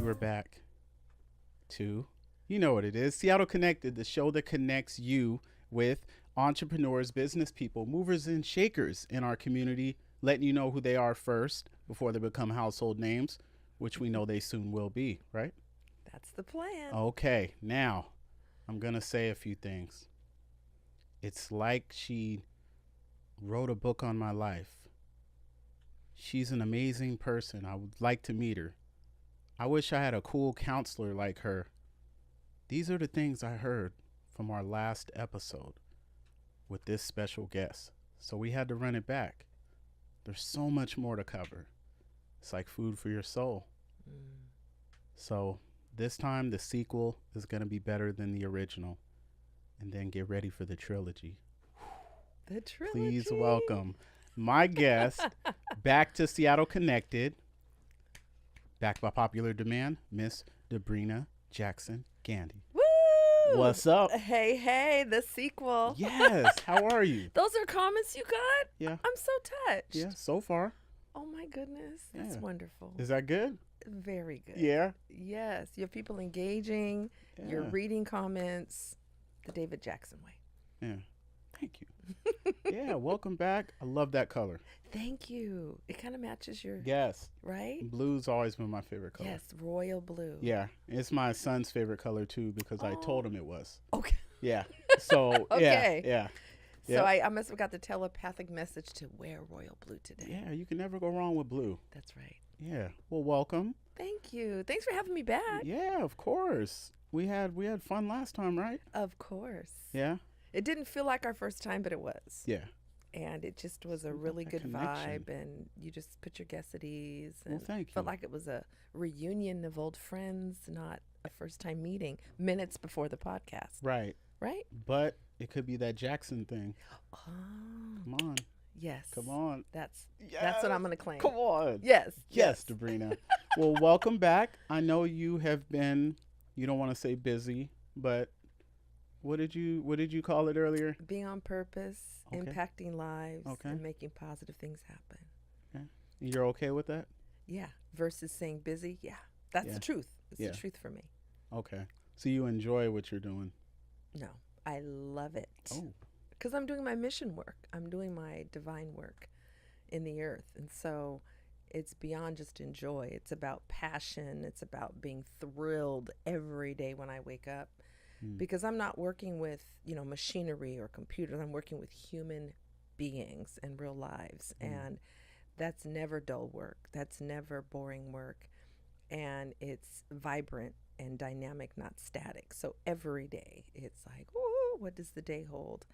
we're back to, you know what it is, Seattle Connected, the show that connects you with entrepreneurs, business people, movers and shakers in our community, letting you know who they are first before they become household names, which we know they soon will be, right? That's the plan. Okay, now I'm going to say a few things. It's like she wrote a book on my life. She's an amazing person. I would like to meet her. I wish I had a cool counselor like her. These are the things I heard from our last episode with this special guest. So we had to run it back. There's so much more to cover. It's like food for your soul. So this time the sequel is going to be better than the original. And then get ready for the trilogy. The trilogy. Please welcome my guest back to Seattle Connected. Back by popular demand, Miss Debrena Jackson Gandy. Woo! What's up? Hey, the sequel. Yes. How are you? Those are comments you got? Yeah. I'm so touched. Yeah, so far. Oh my goodness. That's Yeah. wonderful. Is that good? Very good. Yeah. Yes. You have people engaging. Yeah. You're reading comments the David Jackson way. Yeah. Thank you. Yeah, welcome back. I love that color. Thank you. It kind of matches your, Yes. right? Blue's always been my favorite color. Yes, royal blue. Yeah. It's my son's favorite color too because I told him it was. Okay. Yeah. So, Okay. Yeah. So I must have got the telepathic message to wear royal blue today. Yeah, you can never go wrong with blue. That's right. Yeah. Well, welcome. Thank you. Thanks for having me back. Yeah, of course. We had fun last time, right? Of course. Yeah. It didn't feel like our first time, but it was. Yeah. And it just was a Seems really like good a connection. vibe, and you just put your guests at ease. And Well, thank felt you. like it was a reunion of old friends, not a first time meeting minutes before the podcast. Right. Right? But it could be that Jackson thing. Oh, Come on. yes. Come on. That's Yes. what I'm going to claim. Come on. Yes. Yes, Debrena. Well, welcome back. I know you have been, you don't want to say busy, but what did you call it earlier? Being on purpose, Okay. impacting lives, Okay. and making positive things happen. You're okay with that? Yeah. Versus saying busy. Yeah. That's Yeah. the truth. It's Yeah. the truth for me. Okay. So you enjoy what you're doing? No, I love it. Oh. Because I'm doing my mission work. I'm doing my divine work in the earth. And so it's beyond just enjoy. It's about passion. It's about being thrilled every day when I wake up. Because I'm not working with, machinery or computers. I'm working with human beings and real lives. And that's never dull work. That's never boring work. And it's vibrant and dynamic, not static. So every day it's like, ooh, what does the day hold?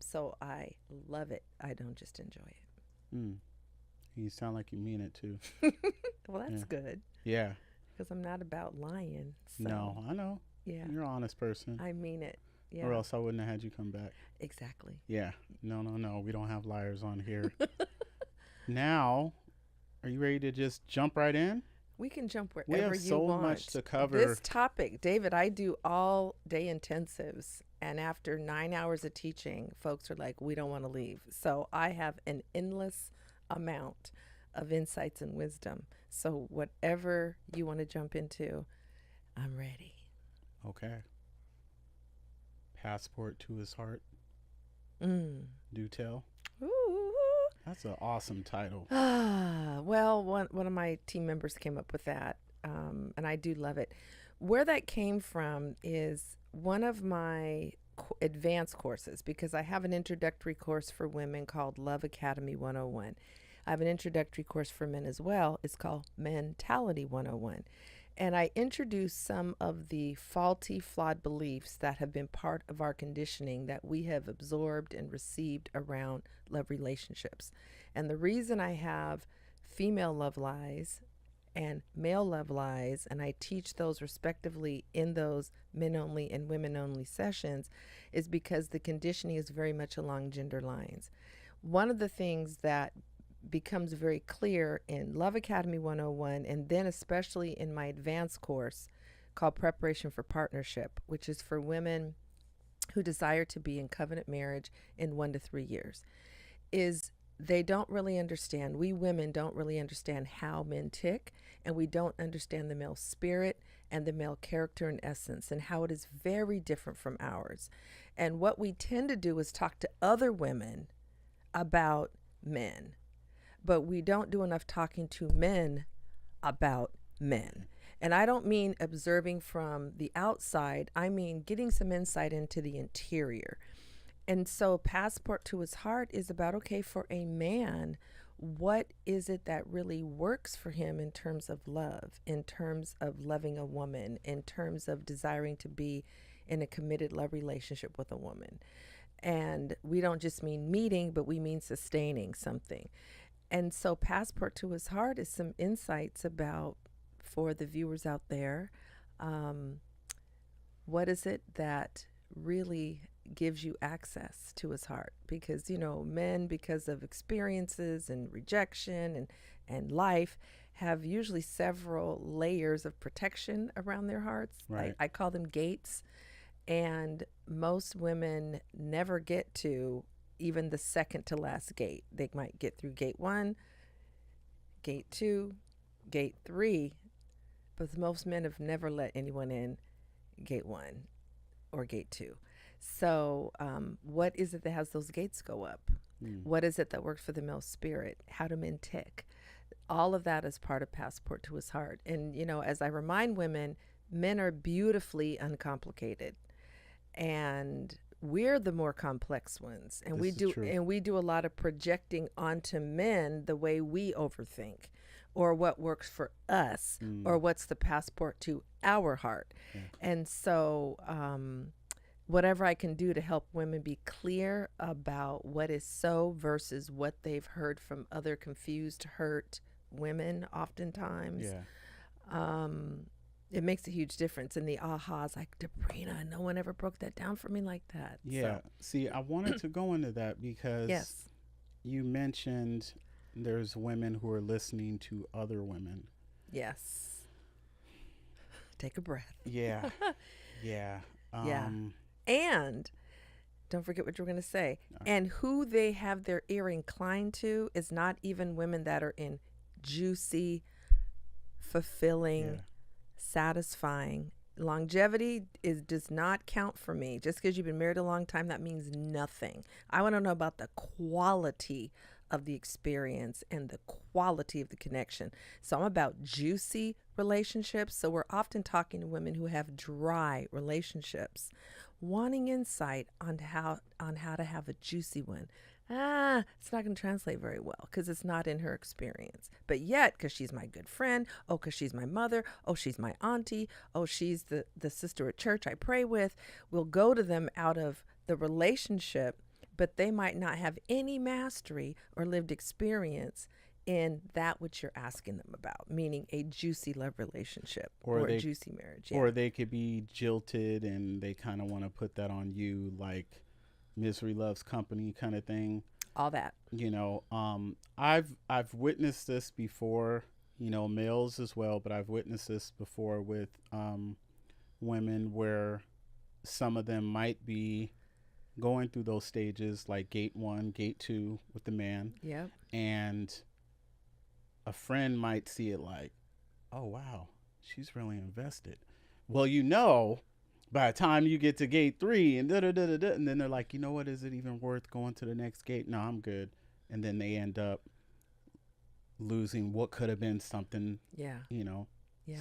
So I love it. I don't just enjoy it. You sound like you mean it too. Well, that's good. Yeah. Because I'm not about lying. So, No, I know. Yeah. You're an honest person. I mean it. Yeah. Or else I wouldn't have had you come back. Exactly. Yeah. No. We don't have liars on here. Now, are you ready to just jump right in? We can jump We wherever have you so want. much to cover. This topic, David, I do all day intensives. And after 9 hours of teaching, folks are like, we don't want to leave. So I have an endless amount of insights and wisdom. So whatever you want to jump into, I'm ready. Okay. Passport to his heart. Do tell. Ooh. That's an awesome title. Well, one of my team members came up with that, and I do love it. Where that came from is one of my advanced courses, because I have an introductory course for women called Love Academy 101. I have an introductory course for men as well. It's called Mentality 101. And I introduce some of the faulty, flawed beliefs that have been part of our conditioning that we have absorbed and received around love relationships. And the reason I have female love lies and male love lies, and I teach those respectively in those men only and women only sessions, is because the conditioning is very much along gender lines. One of the things that becomes very clear in Love Academy 101, and then especially in my advanced course called Preparation for Partnership, which is for women who desire to be in covenant marriage in 1 to 3 years, is they don't really understand. We women don't really understand how men tick, and we don't understand the male spirit and the male character and essence, and how it is very different from ours. And what we tend to do is talk to other women about men, but we don't do enough talking to men about men. And I don't mean observing from the outside, I mean getting some insight into the interior. And so, Passport to His Heart is about, okay, for a man, what is it that really works for him in terms of love, in terms of loving a woman, in terms of desiring to be in a committed love relationship with a woman? And we don't just mean meeting, but we mean sustaining something. And so, Passport to His Heart is some insights about, for the viewers out there, what is it that really gives you access to his heart? Because, men, because of experiences and rejection and life, have usually several layers of protection around their hearts. Right. I call them gates. And most women never get to even the second to last gate. They might get through gate 1, gate 2, gate 3, but most men have never let anyone in gate 1 or gate 2. So what is it that has those gates go up? What is it that works for the male spirit? How do men tick? All of that is part of Passport to His Heart. And, as I remind women, men are beautifully uncomplicated. And we're the more complex ones. And we do a lot of projecting onto men the way we overthink, or what works for us, or what's the passport to our heart. And so whatever I can do to help women be clear about what is so versus what they've heard from other confused, hurt women oftentimes, it makes a huge difference. And the ahas, like, Debrena, no one ever broke that down for me like that. Yeah. So. See, I wanted to go into that because you mentioned there's women who are listening to other women. Yes. Take a breath. Yeah. Yeah. And don't forget what you were going to say. And who they have their ear inclined to is not even women that are in juicy, fulfilling, satisfying. Longevity does not count for me. Just because you've been married a long time, that means nothing. I want to know about the quality of the experience and the quality of the connection. So I'm about juicy relationships. So we're often talking to women who have dry relationships, wanting insight on how to have a juicy one. It's not going to translate very well because it's not in her experience. But yet, because she's my good friend, because she's my mother, she's my auntie, she's the sister at church I pray with, we'll go to them out of the relationship, but they might not have any mastery or lived experience in that which you're asking them about, meaning a juicy love relationship or a juicy marriage. Yeah. Or they could be jilted and they kind of want to put that on you, like misery loves company kind of thing. All that. I've witnessed this before, males as well, but I've witnessed this before with women where some of them might be going through those stages, like gate 1, gate 2 with the man. Yeah. And a friend might see it like, oh, wow, she's really invested. Well, by the time you get to gate 3 and and then they're like, you know what, is it even worth going to the next gate? No, I'm good. And then they end up losing what could have been something,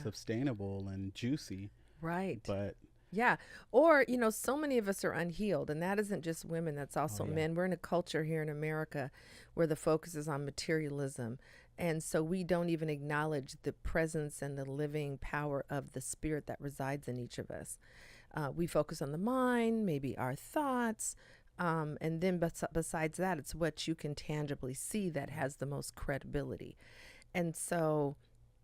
sustainable and juicy. Right. But yeah. Or, so many of us are unhealed, and that isn't just women, that's also men. We're in a culture here in America where the focus is on materialism. And so we don't even acknowledge the presence and the living power of the spirit that resides in each of us. We focus on the mind, maybe our thoughts. And then besides that, it's what you can tangibly see that has the most credibility. And so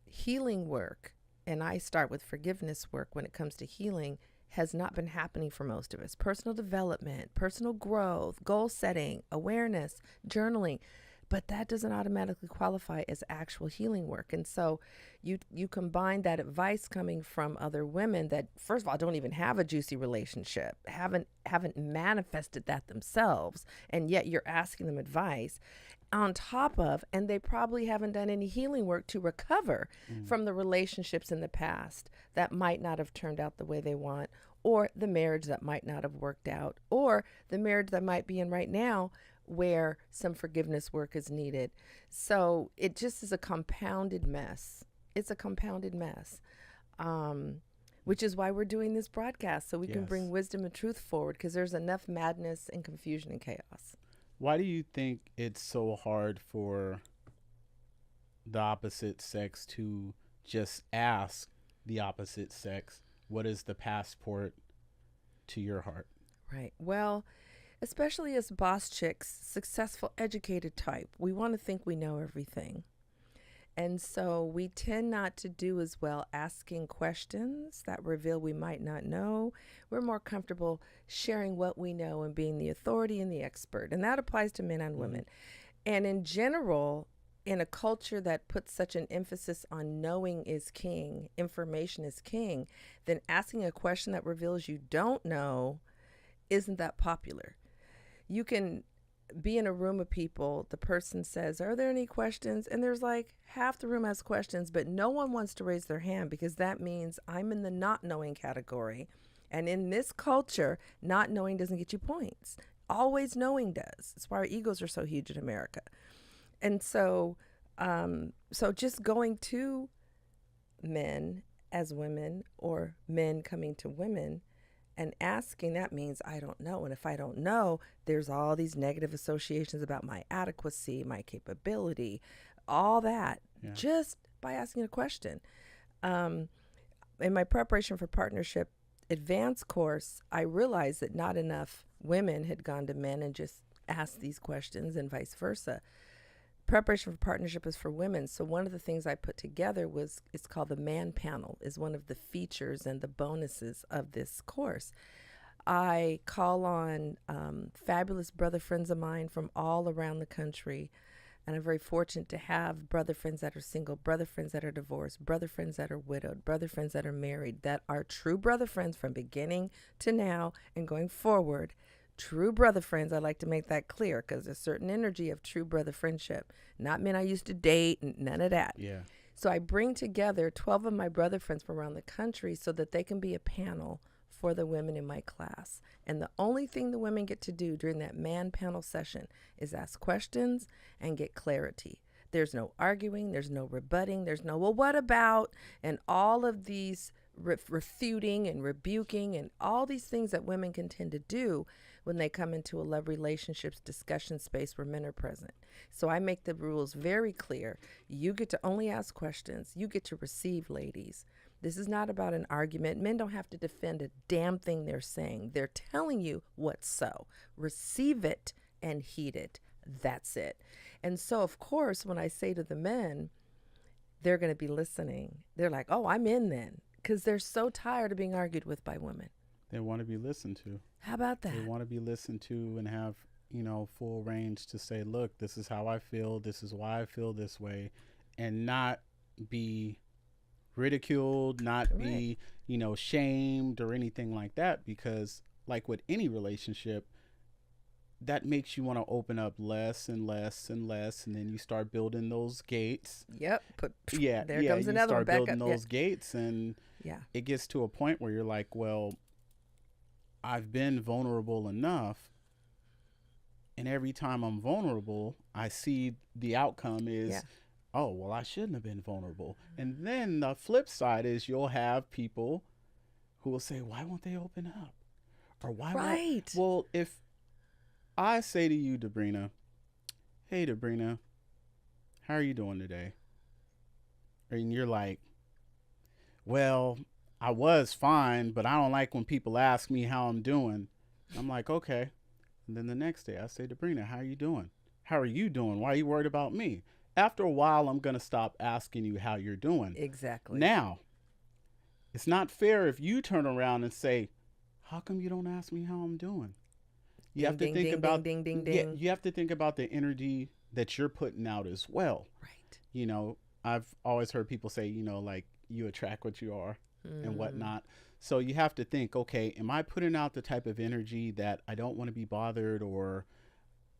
healing work, and I start with forgiveness work when it comes to healing, has not been happening for most of us. Personal development, personal growth, goal setting, awareness, journaling. but that doesn't automatically qualify as actual healing work. And so you combine that advice coming from other women that, first of all, don't even have a juicy relationship, haven't manifested that themselves, and yet you're asking them advice on top of, and they probably haven't done any healing work to recover from the relationships in the past that might not have turned out the way they want, or the marriage that might not have worked out, or the marriage that might be in right now where some forgiveness work is needed. So it just is a compounded mess. It's a compounded mess, which is why we're doing this broadcast, so we can bring wisdom and truth forward, because there's enough madness and confusion and chaos. Why do you think it's so hard for the opposite sex to just ask the opposite sex, what is the passport to your heart? Right. Well, especially as boss chicks, successful, educated type, we want to think we know everything. And so we tend not to do as well asking questions that reveal we might not know. We're more comfortable sharing what we know and being the authority and the expert. And that applies to men and women. And in general, in a culture that puts such an emphasis on knowing is king, information is king, then asking a question that reveals you don't know isn't that popular. You can be in a room of people, the person says, are there any questions? And there's like half the room has questions, but no one wants to raise their hand, because that means I'm in the not knowing category. And in this culture, not knowing doesn't get you points. Always knowing does. That's why our egos are so huge in America. And so, so just going to men as women, or men coming to women and asking, that means I don't know. And if I don't know, there's all these negative associations about my adequacy, my capability, all that, just by asking a question. In my preparation for partnership advanced course, I realized that not enough women had gone to men and just asked these questions, and vice versa. Preparation for partnership is for women. So one of the things I put together was, it's called the Man Panel, is one of the features and the bonuses of this course. I call on fabulous brother friends of mine from all around the country. And I'm very fortunate to have brother friends that are single, brother friends that are divorced, brother friends that are widowed, brother friends that are married, that are true brother friends from beginning to now and going forward. True brother friends, I like to make that clear, because there's a certain energy of true brother friendship. Not men I used to date, and none of that. Yeah. So I bring together 12 of my brother friends from around the country so that they can be a panel for the women in my class. And the only thing the women get to do during that man panel session is ask questions and get clarity. There's no arguing, there's no rebutting, there's no, well, what about, and all of these refuting and rebuking and all these things that women can tend to do when they come into a love relationships discussion space where men are present. So I make the rules very clear. You get to only ask questions. You get to receive, ladies. This is not about an argument. Men don't have to defend a damn thing they're saying. They're telling you what's so. Receive it and heed it. That's it. And so, of course, when I say to the men, they're going to be listening. They're like, oh, I'm in then. Because they're so tired of being argued with by women. They want to be listened to. How about that? They want to be listened to and have, full range to say, look, this is how I feel. This is why I feel this way. And not be ridiculed, not be, shamed or anything like that. Because like with any relationship, that makes you want to open up less and less and less, and then you start building those gates. Yep. There comes another one back up. Building those gates, and it gets to a point where you're like, well, I've been vulnerable enough, and every time I'm vulnerable, I see the outcome is, oh, well, I shouldn't have been vulnerable. And then the flip side is you'll have people who will say, why won't they open up? Or why won't? Well, if I say to you, Debrena, hey, Debrena, how are you doing today? And you're like, well, I was fine, but I don't like when people ask me how I'm doing. I'm like, okay. And then the next day I say, Debrena, how are you doing? How are you doing? Why are you worried about me? After a while, I'm going to stop asking you how you're doing. Exactly. Now, it's not fair if you turn around and say, how come you don't ask me how I'm doing? You have to think about you have to think about the energy that you're putting out as well. Right. You know, I've always heard people say, you know, like you attract what you are and Mm. whatnot. So you have to think, okay, am I putting out the type of energy that I don't want to be bothered, or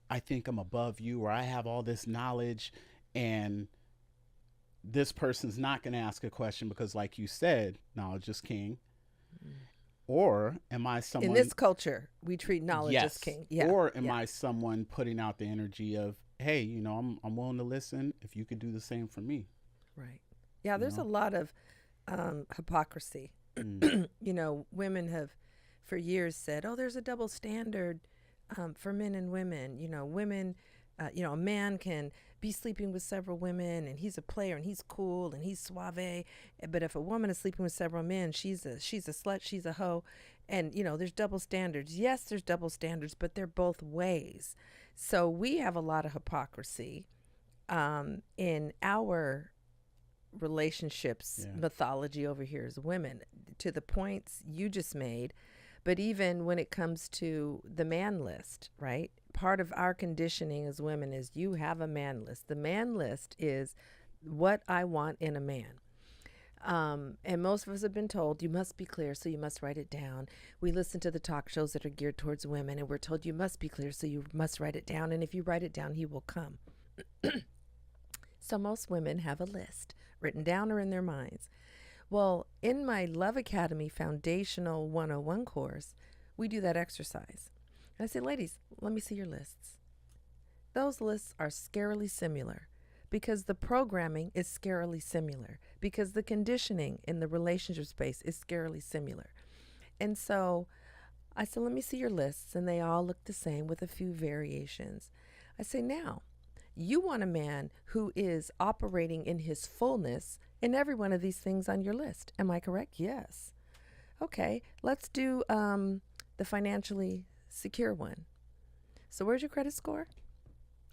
I think I'm above you, or I have all this knowledge and this person's not going to ask a question because, like you said, knowledge is king? Mm. Or am I In someone, this culture, we treat knowledge as yes, king. Yeah. or am Yeah. I someone putting out the energy of, hey, you know, I'm willing to listen if you could do the same for me, Right. Yeah. you There's a know? lot of hypocrisy. Mm, Women have for years said, "Oh, there's a double standard for men and women." Women, a man can be sleeping with several women, and he's a player, and he's cool, and he's suave. But if a woman is sleeping with several men, she's a slut, she's a hoe, and there's double standards. Yes, there's double standards, but they're both ways. So we have a lot of hypocrisy in our relationships yeah. mythology over here as women, to the points you just made. But even when it comes to the man list, right? Part of our conditioning as women is you have a man list. The man list is what I want in a man. And most of us have been told you must be clear, so you must write it down. We listen to the talk shows that are geared towards women, and we're told you must be clear, so you must write it down. And if you write it down, he will come. So most women have a list written down or in their minds. Well, in my Love Academy Foundational 101 course, we do that exercise. And I say, ladies, let me see your lists. Those lists are scarily similar because the programming is scarily similar, because the conditioning in the relationship space is scarily similar. And so I said, let me see your lists. And they all look the same with a few variations. I say, now, you want a man who is operating in his fullness in every one of these things on your list. Am I correct? Yes. Okay, let's do the financially secure one. So, where's your credit score?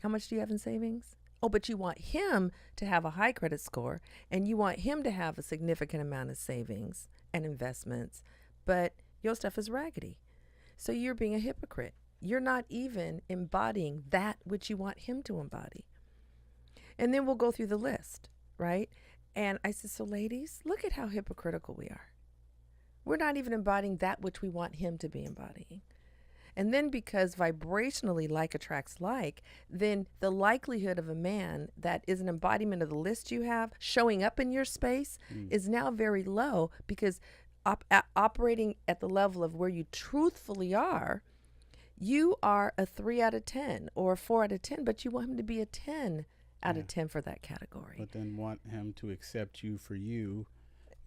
How much do you have in savings? Oh, but you want him to have a high credit score, and you want him to have a significant amount of savings and investments, but your stuff is raggedy. So, you're being a hypocrite. You're not even embodying that which you want him to embody. And then we'll go through the list, right? And I said, so ladies, look at how hypocritical we are. We're not even embodying that which we want him to be embodying. And then because vibrationally like attracts like, then the likelihood of a man that is an embodiment of the list you have showing up in your space is now very low, because operating at the level of where you truthfully are, you are a 3 out of 10 or a 4 out of 10, but you want him to be a 10 out Yeah. of 10 for that category. But then want him to accept you for you.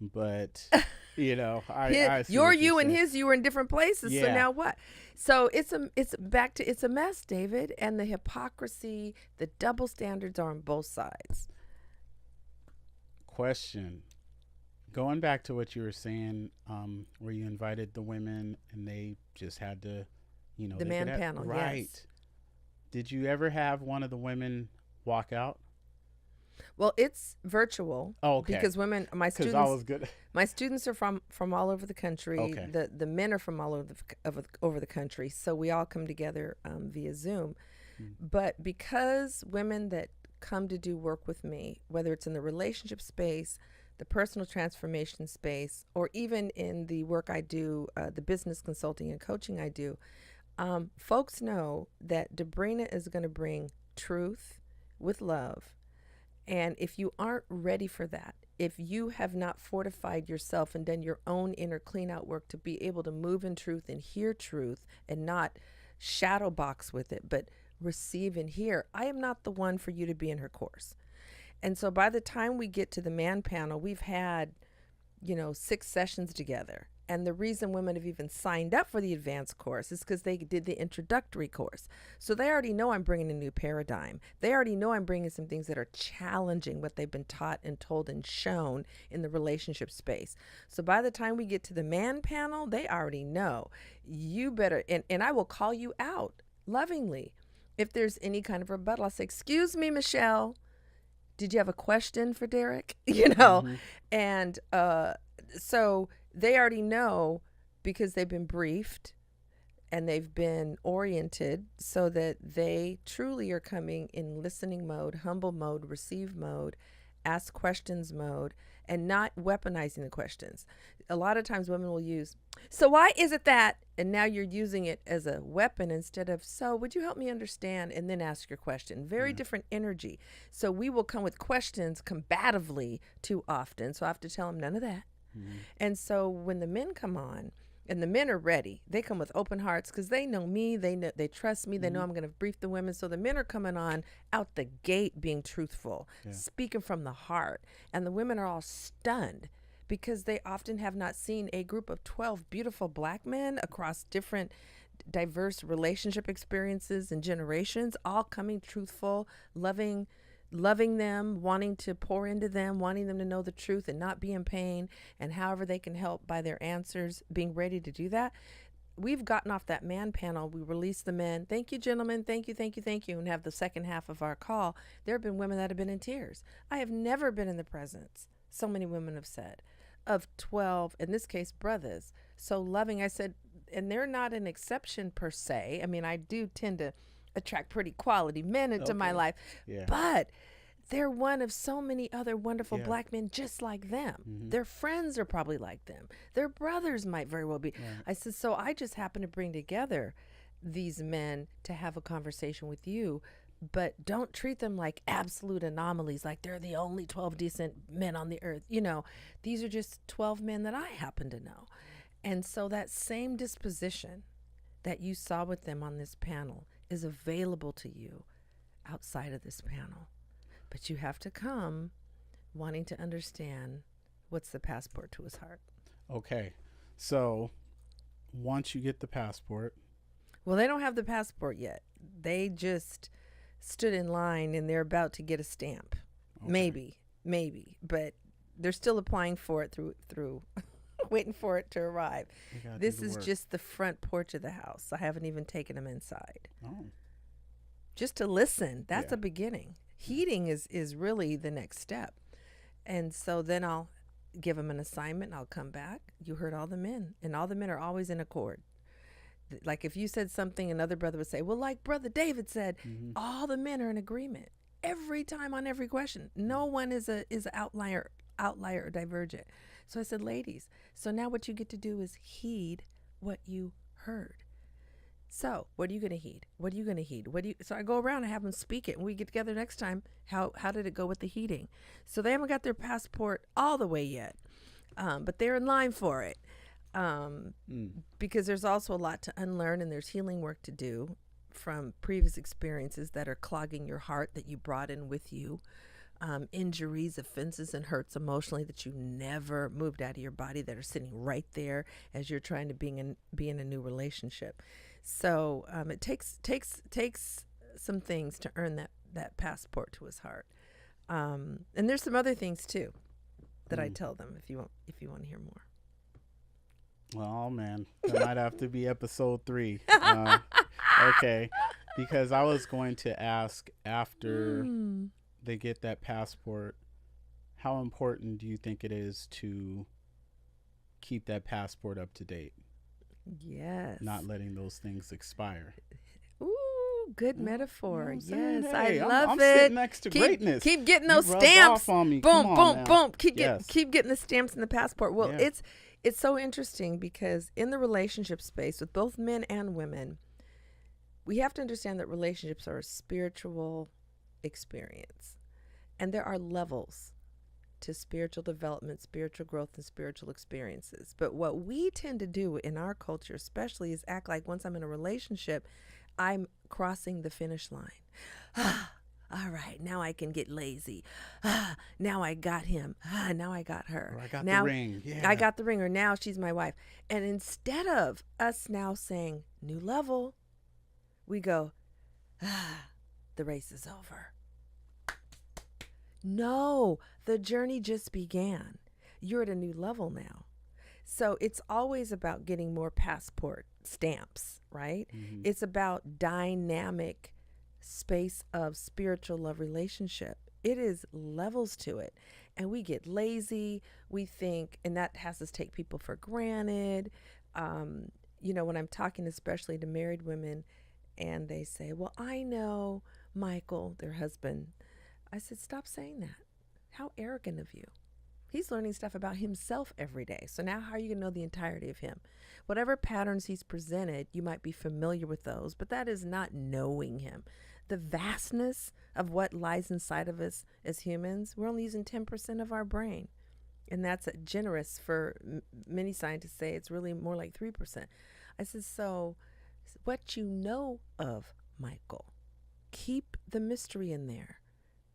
But, you know, I see Your what you you're and saying. his you are in different places. So Yeah. now what? So it's back to it's a mess, David, and the hypocrisy, the double standards are on both sides. Question. Going back to what you were saying, where you invited the women and they just had to, you know, The they man could have, panel, right. yes. Did you ever have one of the women walk out? Well, it's virtual Oh, okay. because women, Because I was good. my students are from all over the country. Okay. The men are from all over the country. So we all come together via Zoom. Mm. But because women that come to do work with me, whether it's in the relationship space, the personal transformation space, or even in the work I do, the business consulting and coaching I do, folks know that Debrena is going to bring truth with love. And if you aren't ready for that, if you have not fortified yourself and done your own inner clean out work to be able to move in truth and hear truth and not shadow box with it, but receive and hear, I am not the one for you to be in her course. And so by the time we get to the man panel, we've had, 6 sessions together. And the reason women have even signed up for the advanced course is because they did the introductory course. So they already know I'm bringing a new paradigm. They already know I'm bringing some things that are challenging what they've been taught and told and shown in the relationship space. So by the time we get to the man panel, they already know. You better, and I will call you out lovingly. If there's any kind of rebuttal, I'll say, excuse me, Michelle, did you have a question for Derek? Mm-hmm. And so they already know because they've been briefed. and they've been oriented so that they truly are coming in listening mode, humble mode, receive mode, ask questions mode, and not weaponizing the questions. A lot of times women will use, so why is it that? And now you're using it as a weapon instead of, so would you help me understand? And then ask your question. Very different energy. So we will come with questions combatively too often. So I have to tell them none of that. And so when the men come on, and the men are ready, they come with open hearts because they know me, they trust me, they know I'm going to brief the women. So the men are coming on out the gate being truthful, speaking from the heart. And the women are all stunned because they often have not seen a group of 12 beautiful black men across different diverse relationship experiences and generations, all coming truthful, loving them, wanting to pour into them, wanting them to know the truth and not be in pain, and however they can help by their answers, being ready to do that. We've gotten off that man panel. We release the men. Thank you, gentlemen. Thank you, thank you, thank you. And have the second half of our call. There have been women that have been in tears. I have never been in the presence, so many women have said, of 12, in this case, brothers, so loving. I said, and they're not an exception per se. I mean, I do tend to attract pretty quality men into my life, but they're one of so many other wonderful black men just like them. Their friends are probably like them. Their brothers might very well be. I said, so I just happen to bring together these men to have a conversation with you, but don't treat them like absolute anomalies, like they're the only 12 decent men on the earth. You know, these are just 12 men that I happen to know. And so that same disposition that you saw with them on this panel is available to you outside of this panel. But you have to come wanting to understand what's the passport to his heart. Okay. So once you get the passport. Well, they don't have the passport yet. They just stood in line and they're about to get a stamp. Okay. Maybe. But they're still applying for it through waiting for it to arrive. This is just the front porch of the house. I haven't even taken them inside. Oh. Just to listen. That's a beginning. Heating is really the next step. And so then I'll give them an assignment and I'll come back. You heard all the men, and all the men are always in accord. Like if you said something, another brother would say, well, like Brother David said, all the men are in agreement every time on every question. No one is an outlier or divergent. So I said, ladies, so now what you get to do is heed what you heard. So what are you going to heed? What are you going to heed? So I go around and have them speak it, and we get together next time. How did it go with the heeding? So they haven't got their passport all the way yet, but they're in line for it, because there's also a lot to unlearn, and there's healing work to do from previous experiences that are clogging your heart that you brought in with you. Injuries, offenses, and hurts emotionally that you never moved out of your body that are sitting right there as you're trying to be in a new relationship. So it takes some things to earn that passport to his heart. And there's some other things too that I tell them if you want to hear more. Well, man, that might have to be episode 3. Okay, because I was going to ask after they get that passport, how important do you think it is to keep that passport up to date? Yes. Not letting those things expire. Ooh, good metaphor. Yes, hey, I love I'm it. Sitting next to greatness. Keep getting those you stamps. Off on me. Boom, boom, now. boom. Keep getting the stamps in the passport. Well, it's so interesting because in the relationship space with both men and women, we have to understand that relationships are a spiritual experience. And there are levels to spiritual development, spiritual growth, and spiritual experiences. But what we tend to do in our culture especially is act like once I'm in a relationship, I'm crossing the finish line. All right, now I can get lazy. Now I got him. Now I got her. Or I got now, the ring. Yeah. I got the ring, or now she's my wife. And instead of us now saying, new level, we go, the race is over. No, the journey just began. You're at a new level now. So it's always about getting more passport stamps, right? Mm-hmm. It's about dynamic space of spiritual love relationship. It is levels to it. And we get lazy. We think, and that has us take people for granted. when I'm talking especially to married women and they say, well, I know Michael, their husband. I said, stop saying that. How arrogant of you. He's learning stuff about himself every day. So now how are you going to know the entirety of him? Whatever patterns he's presented, you might be familiar with those, but that is not knowing him. The vastness of what lies inside of us as humans, we're only using 10% of our brain. And that's generous for many scientists say it's really more like 3%. I said, so what you know of Michael, keep the mystery in there.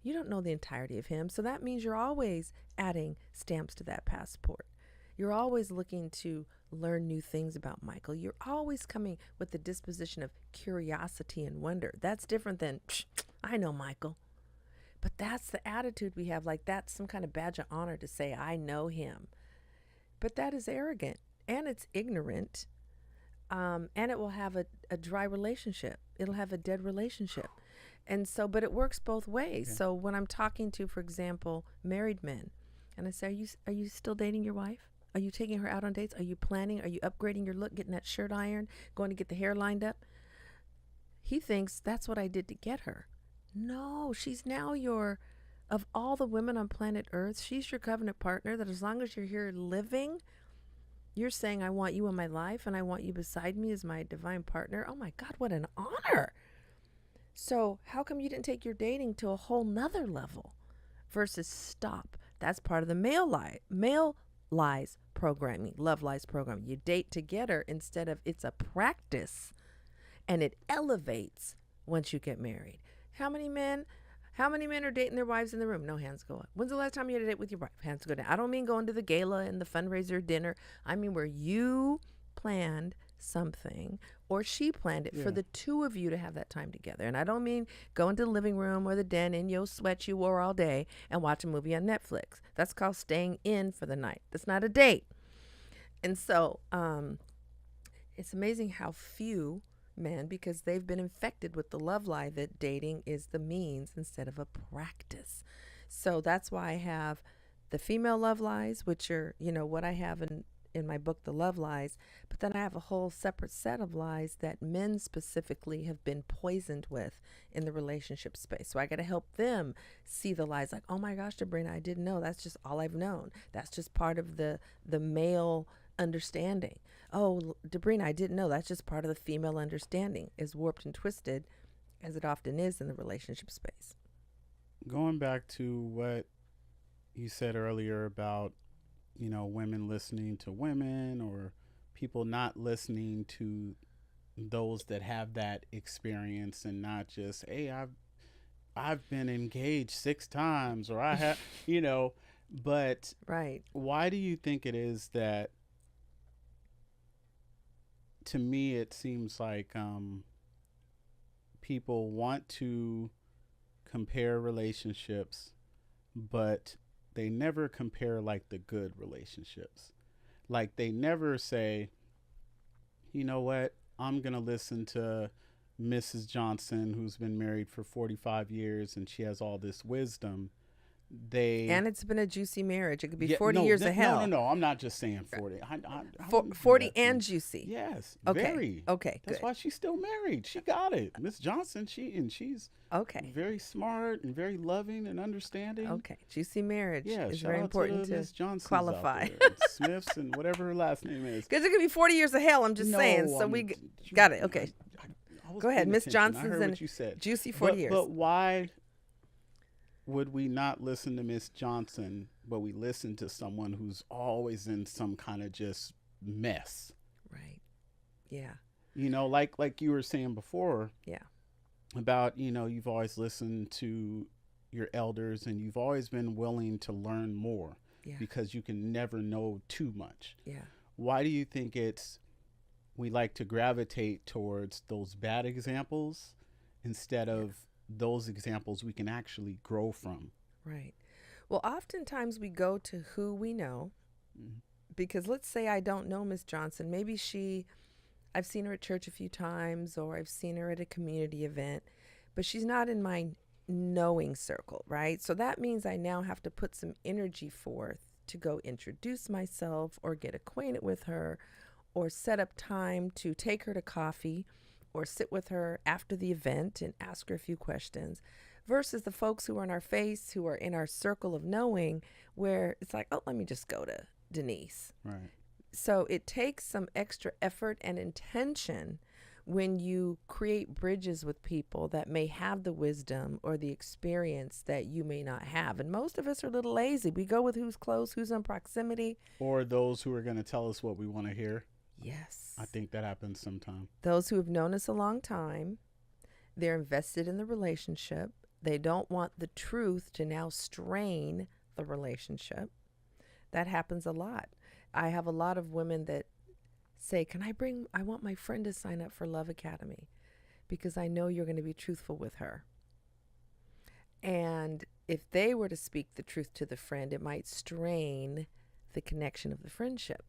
You don't know the entirety of him. So that means you're always adding stamps to that passport. You're always looking to learn new things about Michael. You're always coming with the disposition of curiosity and wonder. That's different than, I know Michael. But that's the attitude we have, like that's some kind of badge of honor to say, I know him. But that is arrogant and it's ignorant. And it will have a dry relationship. It'll have a dead relationship. And so, but it works both ways. Okay. So when I'm talking to, for example, married men, and I say, are you still dating your wife? Are you taking her out on dates? Are you planning? Are you upgrading your look, getting that shirt ironed, going to get the hair lined up? He thinks that's what I did to get her. No, she's now of all the women on planet Earth, she's your covenant partner that as long as you're here living, you're saying, I want you in my life and I want you beside me as my divine partner. Oh my God, what an honor. So how come you didn't take your dating to a whole nother level versus stop? That's part of the male lies programming, love lies programming. You date to get her instead of it's a practice and it elevates once you get married. How many men are dating their wives in the room? No hands go up. When's the last time you had a date with your wife? Hands go down. I don't mean going to the gala and the fundraiser dinner. I mean where you planned something or she planned it for the two of you to have that time together. And I don't mean go into the living room or the den in your sweat you wore all day and watch a movie on Netflix. That's called staying in for the night. That's not a date. And so it's amazing how few men, because they've been infected with the love lie that dating is the means instead of a practice. So that's why I have the female love lies, which are, what I have in my book, The Love Lies. But then I have a whole separate set of lies that men specifically have been poisoned with in the relationship space. So I got to help them see the lies like, oh my gosh, Debrena, I didn't know. That's just all I've known. That's just part of the male understanding. Oh, Debrena, I didn't know. That's just part of the female understanding, as warped and twisted as it often is in the relationship space. Going back to what you said earlier about, women listening to women or people not listening to those that have that experience and not just, hey, I've been engaged 6 times or I have, but right. Why do you think it is that, to me, it seems like people want to compare relationships, but they never compare like the good relationships. Like they never say, you know what, I'm going to listen to Mrs. Johnson, who's been married for 45 years and she has all this wisdom. And it's been a juicy marriage. It could be 40 years of hell. No. I'm not just saying 40. 40 and juicy. Yes. Okay. Very. Okay. That's good. why she's still married. She got it. Miss Johnson, she's okay. Very smart and very loving and understanding. Okay. Juicy marriage is very important to Miss Johnson qualify. Smiths and whatever her last name is. Because it could be 40 years of hell. I'm just saying. So we got it. Okay. Go ahead. Miss Johnson's and juicy 40 years. But why would we not listen to Miss Johnson, but we listen to someone who's always in some kind of just mess? Right. Yeah. Like you were saying before. Yeah. About, you've always listened to your elders and you've always been willing to learn more because you can never know too much. Yeah. Why do you think we like to gravitate towards those bad examples instead of those examples we can actually grow from? Right. Well, oftentimes we go to who we know, because let's say I don't know Miss Johnson. Maybe I've seen her at church a few times or I've seen her at a community event, but she's not in my knowing circle, right? So that means I now have to put some energy forth to go introduce myself or get acquainted with her or set up time to take her to coffee or sit with her after the event and ask her a few questions, versus the folks who are in our face, who are in our circle of knowing, where it's like, oh, let me just go to Denise. Right. So it takes some extra effort and intention when you create bridges with people that may have the wisdom or the experience that you may not have. And most of us are a little lazy. We go with who's close, who's in proximity. Or those who are going to tell us what we want to hear. Yes. I think that happens sometimes. Those who have known us a long time, they're invested in the relationship. They don't want the truth to now strain the relationship. That happens a lot. I have a lot of women that say, I want my friend to sign up for Love Academy because I know you're going to be truthful with her. And if they were to speak the truth to the friend, it might strain the connection of the friendship.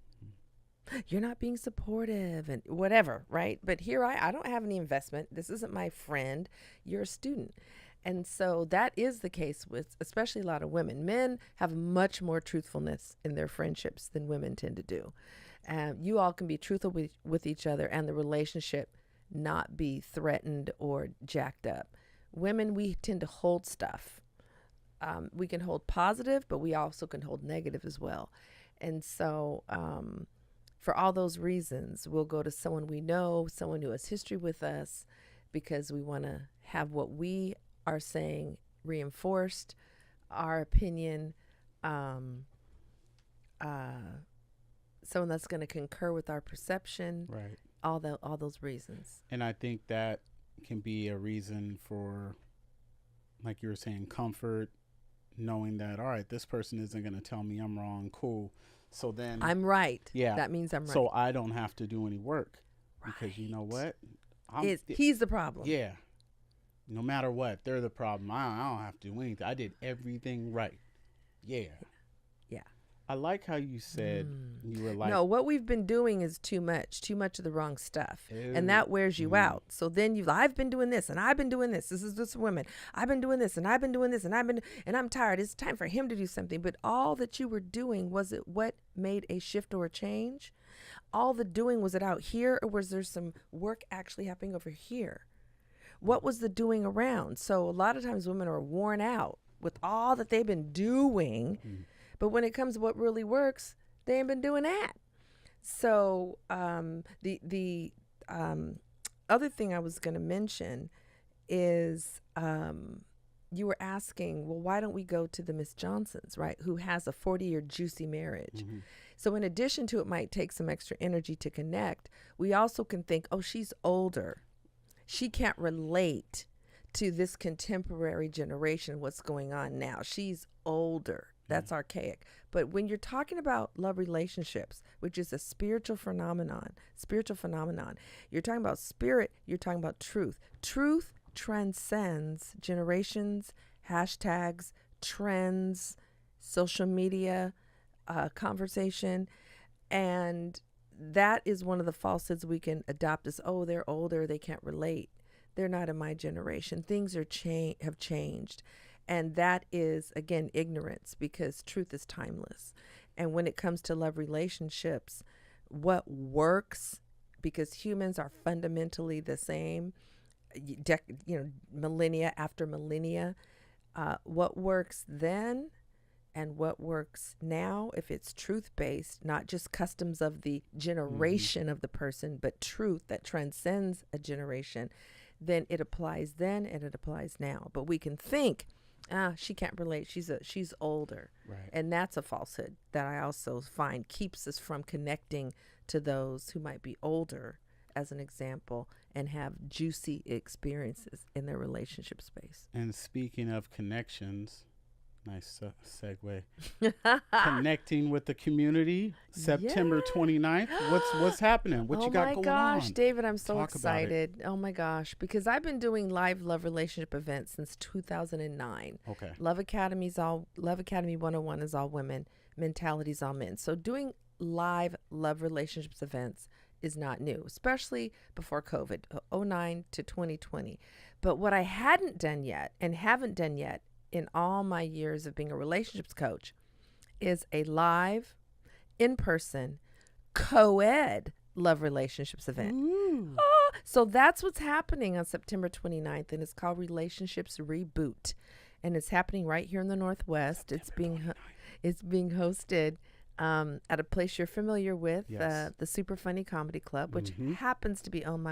You're not being supportive and whatever, right? But here I don't have any investment. This isn't my friend. You're a student. And so that is the case with especially a lot of women. Men have much more truthfulness in their friendships than women tend to do. You all can be truthful with each other and the relationship not be threatened or jacked up. Women, we tend to hold stuff. We can hold positive, but we also can hold negative as well. And so for all those reasons, we'll go to someone we know, someone who has history with us, because we want to have what we are saying reinforced, our opinion, someone that's going to concur with our perception, right? All those reasons. And I think that can be a reason for, like you were saying, comfort, knowing that, all right, this person isn't going to tell me I'm wrong. Cool. So then I'm right. Yeah. That means I'm right. So I don't have to do any work. Right. Because you know what? He's the problem. Yeah. No matter what, they're the problem. I don't have to do anything. I did everything right. Yeah. Yeah. I like how you said you were like, no, what we've been doing is too much of the wrong stuff. And that wears you out. So then I've been doing this and I've been doing this. This is just women. I've been doing this and I've been doing this and I'm tired. It's time for him to do something. But all that you were doing, was it what made a shift or a change? All the doing, was it out here, or was there some work actually happening over here? What was the doing around? So a lot of times women are worn out with all that they've been doing. But when it comes to what really works, they ain't been doing that. So the other thing I was going to mention is you were asking, well, why don't we go to the Miss Johnsons, right, who has a 40-year juicy marriage? So in addition to it might take some extra energy to connect, we also can think, oh, she's older. She can't relate to this contemporary generation, what's going on now. She's older. That's archaic. But when you're talking about love relationships, which is a spiritual phenomenon, you're talking about spirit, you're talking about truth. Truth transcends generations, hashtags, trends, social media, conversation. And that is one of the falsehoods we can adopt as, oh, they're older, they can't relate. They're not in my generation. Things are have changed. And that is, again, ignorance, because truth is timeless. And when it comes to love relationships, what works, because humans are fundamentally the same, millennia after millennia, what works then and what works now, if it's truth-based, not just customs of the generation of the person, but truth that transcends a generation, then it applies then and it applies now. But we can think, she can't relate. She's older. Right. And that's a falsehood that I also find keeps us from connecting to those who might be older, as an example, and have juicy experiences in their relationship space. And speaking of connections, nice segue. Connecting with the community, September 29th. What's happening? What you got going on? Oh my gosh, David, I'm so Talk about it. excited. Oh my gosh, because I've been doing live love relationship events since 2009. Okay. Love Academy 101 is all women, Mentality is all men. So doing live love relationships events is not new, especially before COVID, 09 to 2020. But what I hadn't done yet and haven't done yet in all my years of being a relationships coach is a live, in-person, co-ed love relationships event. Ooh. So that's what's happening on September 29th, and it's called Relationships Reboot, and it's happening right here in the Northwest. It's being hosted at a place you're familiar with, Yes. the Super Funny Comedy Club, which Mhm. happens to be owned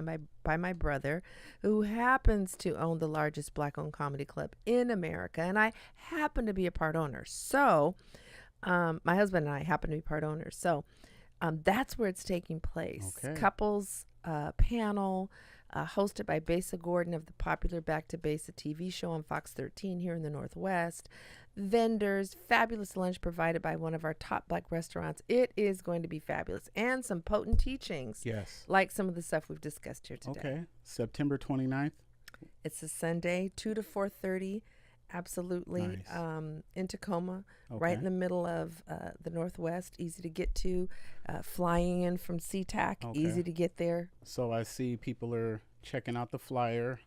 by my brother, who happens to own the largest Black-owned comedy club in America, and I happen to be a part owner. So, my husband and I happen to be part owners. So, that's where it's taking place. Okay. Couples panel. Hosted by Besa Gordon of the popular Back to Besa TV show on Fox 13 here in the Northwest. Vendors, fabulous lunch provided by one of our top Black restaurants. It is going to be fabulous. And some potent teachings, Yes. like some of the stuff we've discussed here today. Okay. September 29th. It's a Sunday, 2 to 4:30. Absolutely. Nice. In Tacoma, Okay. right in the middle of the Northwest, easy to get to. Flying in from SeaTac, Okay. easy to get there. So I see people are checking out the flyer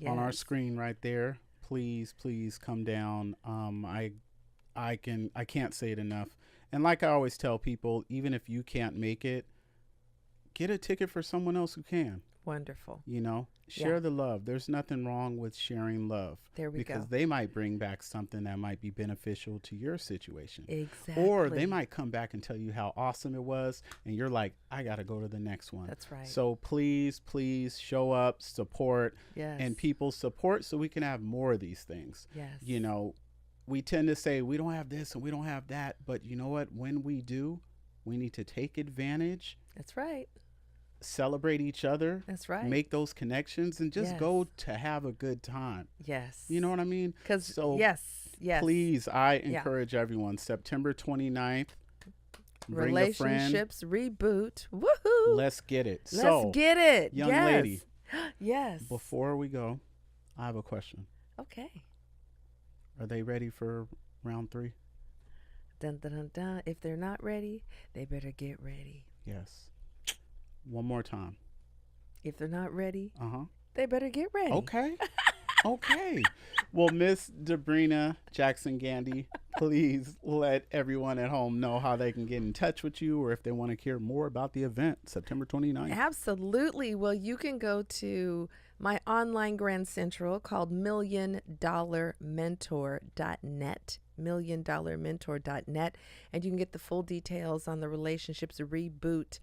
on our Yes. screen right there. Please, please come down. I can't say it enough. And like I always tell people, even if you can't make it, get a ticket for someone else who can. Wonderful. You know, share Yeah. the love. There's nothing wrong with sharing love. There we because go. they might bring back something that might be beneficial to your situation. Exactly. Or they might come back and tell you how awesome it was, and you're like, I got to go to the next one. That's right. So please, please show up, support, Yes. and people support so we can have more of these things. Yes. You know, we tend to say we don't have this and we don't have that, but you know what? When we do, we need to take advantage, That's right. celebrate each other, That's right. make those connections, and just Yes. go to have a good time. Yes. You know what I mean? Because So yes. please, I encourage everyone, September 29th, bring a friend. Relationships reboot. Woohoo! Let's get it. Let's So, get it. young yes. lady, Yes. before we go, I have a question. Okay. Are they ready for round 3? Dun, dun, dun, dun. If they're not ready, they better get ready. Yes. One more time. If they're not ready, Uh-huh. they better get ready. Okay. Okay. Well, Miss Debrena Jackson Gandy, please let everyone at home know how they can get in touch with you or if they want to hear more about the event, September 29th. Absolutely. Well, you can go to my online Grand Central called $1,000,000mentor.net, $1,000,000mentor.net, and you can get the full details on the Relationships Reboot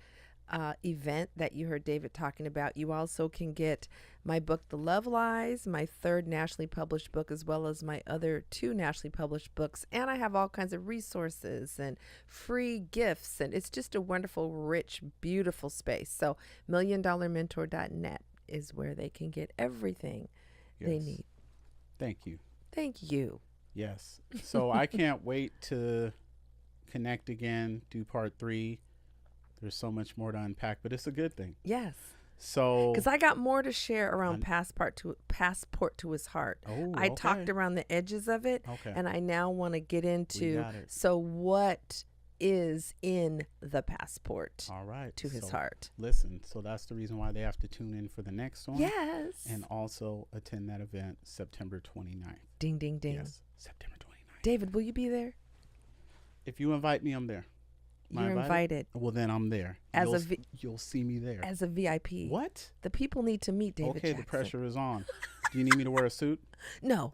event that you heard David talking about. You also can get my book, The Love Lies, my 3rd nationally published book, as well as my other 2 nationally published books. And I have all kinds of resources and free gifts. And it's just a wonderful, rich, beautiful space. So $1,000,000mentor.net is where they can get everything they Yes. need. Thank you. Thank you. Yes. So I can't wait to connect again, do part 3. There's so much more to unpack, but it's a good thing. Yes. So, Because I got more to share around Passport to His Heart. oh, I okay. talked around the edges of it, Okay. and I now want to get into, got it. so what is in the passport All right. to his So, heart? Listen, so that's the reason why they have to tune in for the next one. Yes. And also attend that event September 29th. Ding, ding, ding. Yes, September 29th. David, will you be there? If you invite me, I'm there. Am I You're invited Well, then I'm there. As You'll, a you'll see me there. as a VIP. What? The people need to meet David Okay, Jackson. the pressure is on. Do you need me to wear a suit? No.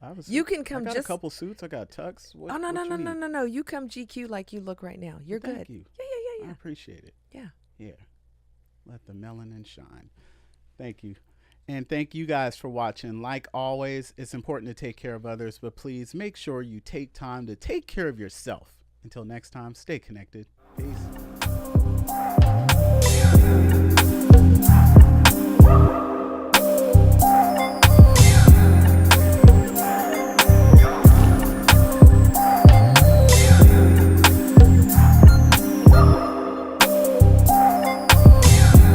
I have a suit. You can come I got just. a couple suits. I got tux. What, Oh, no, what no, you no, need? no, no, no. You come GQ like you look right now. You're Thank good. you. Yeah, I yeah. appreciate it. Yeah. Yeah. Let the melanin shine. Thank you. And thank you guys for watching. Like always, it's important to take care of others, but please make sure you take time to take care of yourself. Until next time, stay connected. Peace.